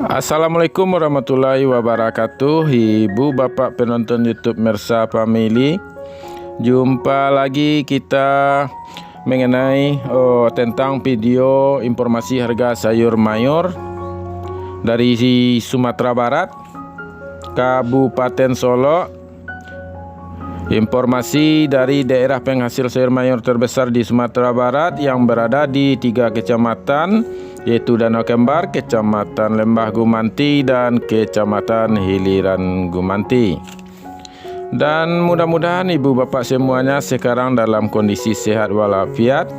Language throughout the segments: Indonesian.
Assalamualaikum warahmatullahi wabarakatuh. Ibu bapak penonton YouTube Mersa Family, jumpa lagi kita mengenai tentang video informasi harga sayur mayur dari Sumatera Barat, Kabupaten Solo. Informasi dari daerah penghasil sayur mayur terbesar di Sumatera Barat yang berada di 3 kecamatan, yaitu Danau Kembar, Kecamatan Lembah Gumanti, dan Kecamatan Hiliran Gumanti. Dan mudah-mudahan ibu bapak semuanya sekarang dalam kondisi sehat walafiat.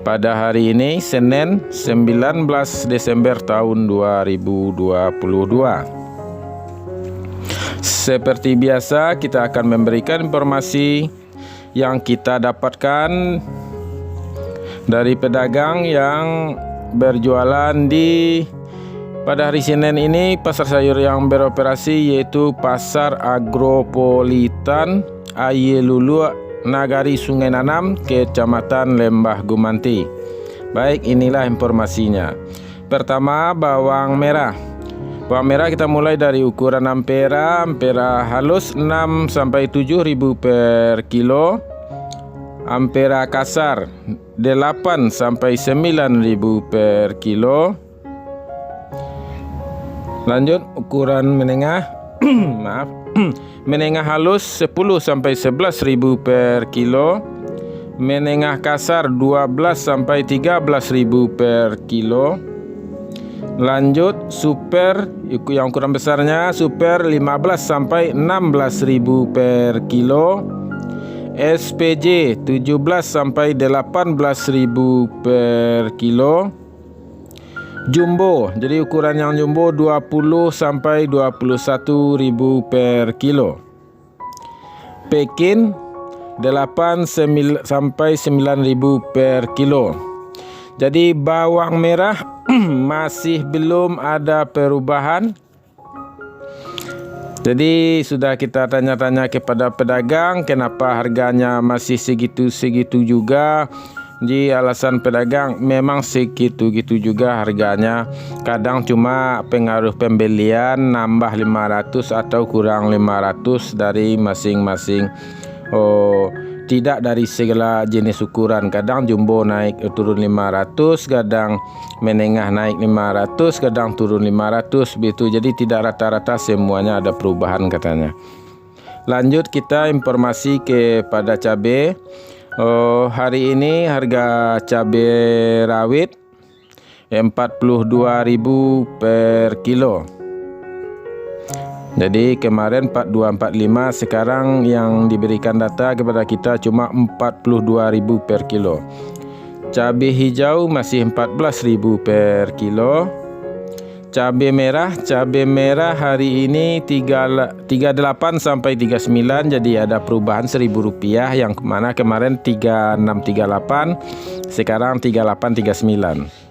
Pada hari ini Senin 19 Desember tahun 2022. Seperti biasa, kita akan memberikan informasi yang kita dapatkan dari pedagang yang berjualan di pada hari Senin ini. Pasar sayur yang beroperasi yaitu Pasar Agropolitan Ayelulu Nagari Sungai Nanam, Kecamatan Lembah Gumanti. Baik, inilah informasinya. Pertama, bawang merah. Bawang merah kita mulai dari ukuran ampera halus 6 sampai 7.000 per kilo. Ampera kasar 8 sampai 9.000 per kilo. Lanjut ukuran menengah maaf. Menengah halus 10 sampai 11.000 per kilo. Menengah kasar 12 sampai 13.000 per kilo. Lanjut super, yang ukuran besarnya super 15 sampai 16.000 per kilo. SPJ 17 sampai 18.000 per kilo. Jumbo, jadi ukuran yang jumbo 20 sampai 21.000 per kilo. Pekin 8 sampai 9.000 per kilo. Jadi bawang merah masih belum ada perubahan. Jadi sudah kita tanya-tanya kepada pedagang kenapa harganya masih segitu-segitu juga. Jadi alasan pedagang memang segitu-gitu juga harganya. Kadang cuma pengaruh pembelian nambah 500 atau kurang 500 dari masing-masing. Tidak dari segala jenis ukuran. Kadang jumbo naik turun 500, kadang menengah naik 500, kadang turun 500 begitu. Jadi tidak rata-rata semuanya ada perubahan katanya. Lanjut kita informasi kepada cabai. Hari ini harga cabai rawit 42.000 per kilo. Jadi kemarin 4245, sekarang yang diberikan data kepada kita cuma 42.000 per kilo. Cabai hijau masih 14.000 per kilo. Cabai merah hari ini 38 sampai 39, jadi ada perubahan Rp1.000, yang mana kemarin 3638, sekarang 3839.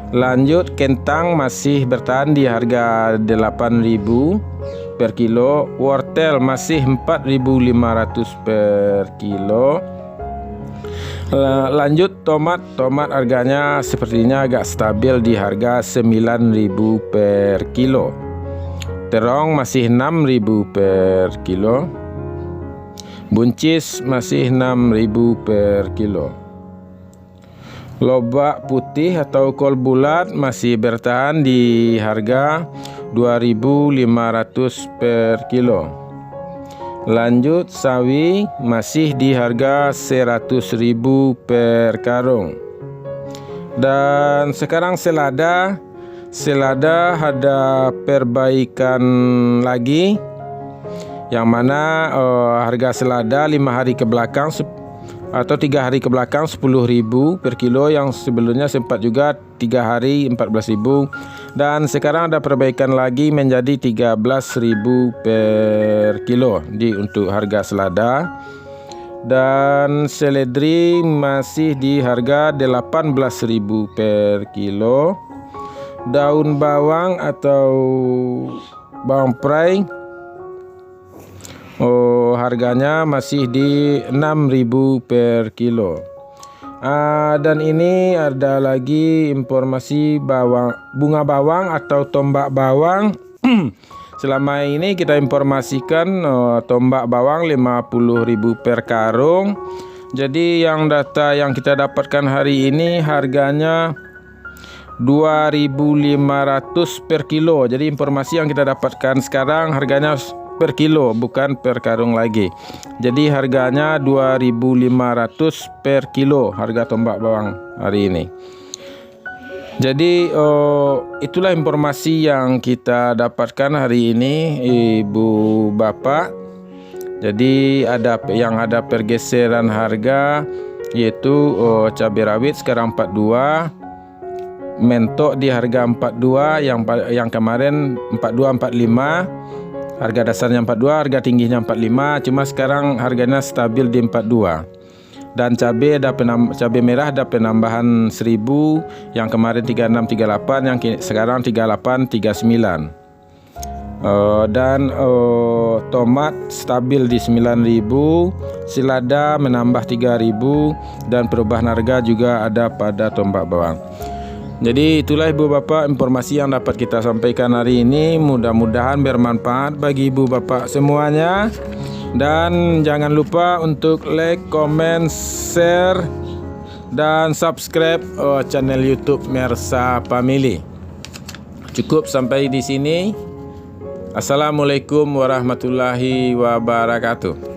Lanjut kentang masih bertahan di harga 8.000 per kilo. Wortel masih 4.500 per kilo. Lanjut tomat harganya sepertinya agak stabil di harga 9.000 per kilo. Terong masih 6.000 per kilo. Buncis masih 6.000 per kilo. Lobak putih atau kol bulat masih bertahan di harga 2.500 per kilo. Lanjut sawi masih di harga 100.000 per karung. Dan sekarang selada ada perbaikan lagi, yang mana harga selada 5 hari ke belakang atau 3 hari ke belakang 10.000 per kilo, yang sebelumnya sempat juga 3 hari 14.000, dan sekarang ada perbaikan lagi menjadi 13.000 per kilo untuk harga selada. Dan seledri masih di harga 18.000 per kilo. Daun bawang atau bawang prei harganya masih di 6.000 per kilo. Dan ini ada lagi informasi bunga bawang atau tombak bawang. Selama ini kita informasikan tombak bawang 50.000 per karung. Jadi yang data yang kita dapatkan hari ini harganya 2.500 per kilo. Jadi informasi yang kita dapatkan sekarang harganya per kilo, bukan per karung lagi. Jadi harganya 2.500 per kilo harga tombak bawang hari ini. Jadi itulah informasi yang kita dapatkan hari ini, Ibu Bapak. Jadi ada pergeseran harga, yaitu cabai rawit sekarang 42, mentok di harga 42, yang kemarin 42 45. Harga dasarnya 42, harga tingginya 45, cuma sekarang harganya stabil di 42. Dan cabai merah ada penambahan 1.000, yang kemarin 3638, yang sekarang 3839. Dan tomat stabil di 9.000, selada menambah 3.000, dan perubahan harga juga ada pada tombak bawang. Jadi itulah Ibu Bapak informasi yang dapat kita sampaikan hari ini. Mudah-mudahan bermanfaat bagi Ibu Bapak semuanya. Dan jangan lupa untuk like, comment, share, dan subscribe channel YouTube Mersa Family. Cukup sampai di sini. Assalamualaikum warahmatullahi wabarakatuh.